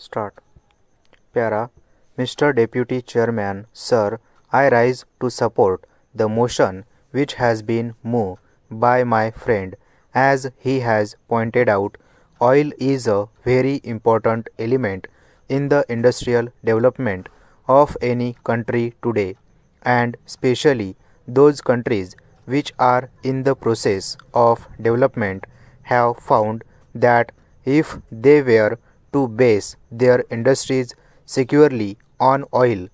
Start. Para, Mr. Deputy Chairman, Sir, I rise to support the motion which has been moved by my friend. As he has pointed out, oil is a very important element in the industrial development of any country today, and especially those countries which are in the process of development have found that if they were to base their industries securely on oil,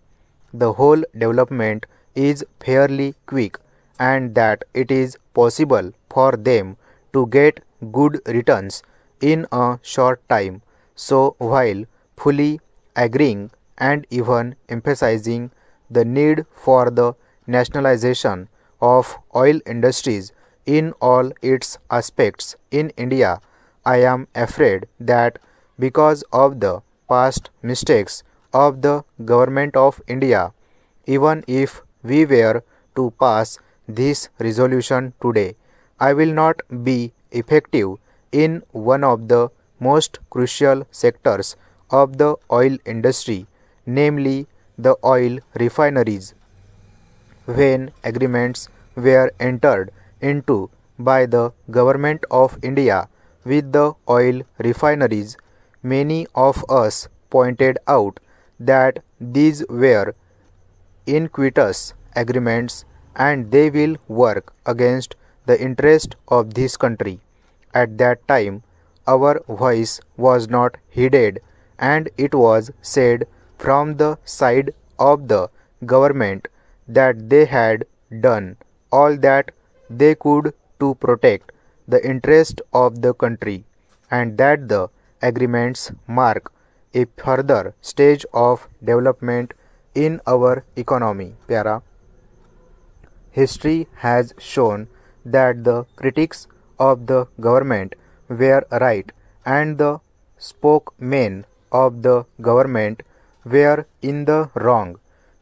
the whole development is fairly quick and that it is possible for them to get good returns in a short time. So, while fully agreeing and even emphasizing the need for the nationalization of oil industries in all its aspects in India, I am afraid that because of the past mistakes of the government of India, even if we were to pass this resolution today, I will not be effective in one of the most crucial sectors of the oil industry, namely the oil refineries. When agreements were entered into by the government of India with the oil refineries, many of us pointed out that these were iniquitous agreements and they will work against the interest of this country. At that time, our voice was not heeded, and it was said from the side of the government that they had done all that they could to protect the interest of the country, and that the agreements mark a further stage of development in our economy. Para. History has shown that the critics of the government were right and the spokesmen of the government were in the wrong.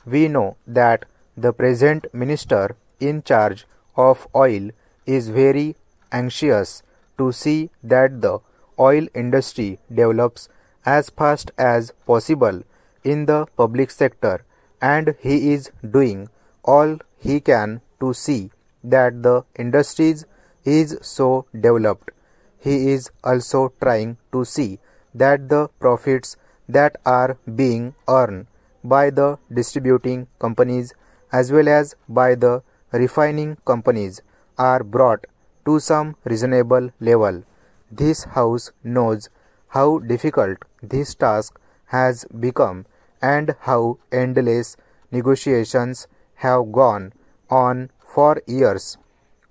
We know that the present minister in charge of oil is very anxious to see that the oil industry develops as fast as possible in the public sector, and he is doing all he can to see that the industries is so developed. He is also trying to see that the profits that are being earned by the distributing companies as well as by the refining companies are brought to some reasonable level. This House knows how difficult this task has become and how endless negotiations have gone on for years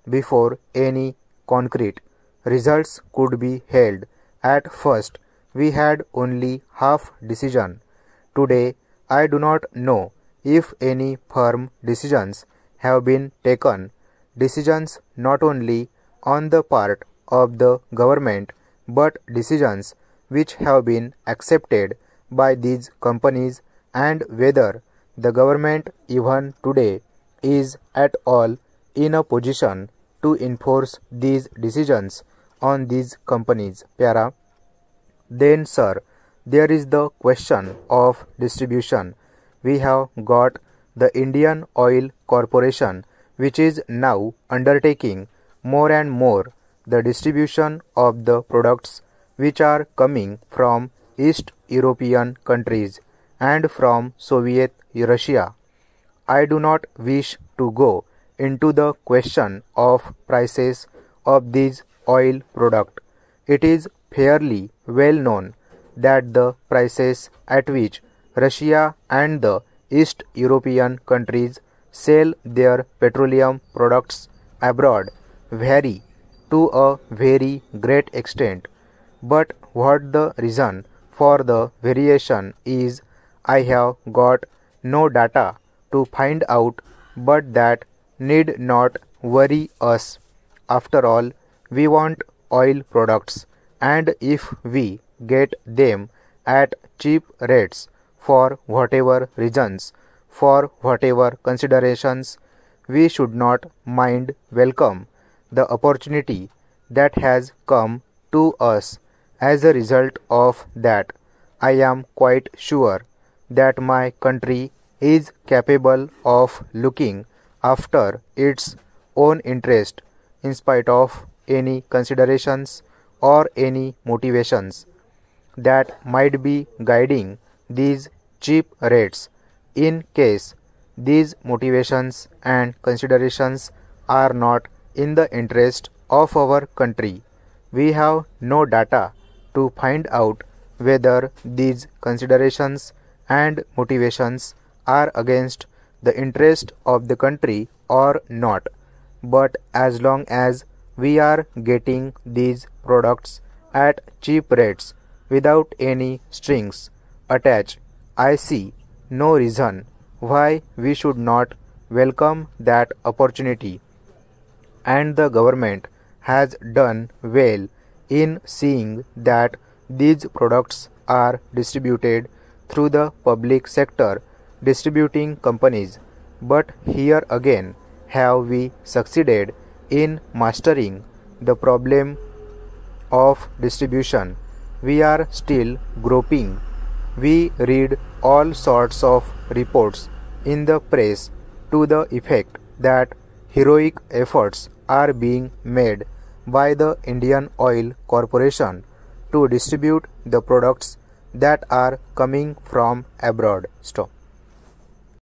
before any concrete results could be held. At first, we had only half decision. Today, I do not know if any firm decisions have been taken. Decisions not only on the part of the government but decisions which have been accepted by these companies, and whether the government even today is at all in a position to enforce these decisions on these companies. Para. Then, sir, there is the question of distribution. We have got the Indian Oil Corporation, which is now undertaking more and more the distribution of the products which are coming from East European countries and from Soviet Russia. I do not wish to go into the question of prices of these oil products. It is fairly well known that the prices at which Russia and the East European countries sell their petroleum products abroad vary to a very great extent. But what the reason for the variation is, I have got no data to find out, but that need not worry us. After all, we want oil products, and if we get them at cheap rates for whatever reasons, for whatever considerations, we should not mind welcome the opportunity that has come to us as a result of that. I am quite sure that my country is capable of looking after its own interest in spite of any considerations or any motivations that might be guiding these cheap rates. In case these motivations and considerations are not in the interest of our country, we have no data to find out whether these considerations and motivations are against the interest of the country or not. But as long as we are getting these products at cheap rates without any strings attached, I see no reason why we should not welcome that opportunity. And the government has done well in seeing that these products are distributed through the public sector distributing companies. But here again have we succeeded in mastering the problem of distribution. We are still groping. We read all sorts of reports in the press to the effect that heroic efforts are being made by the Indian Oil Corporation to distribute the products that are coming from abroad. Stop.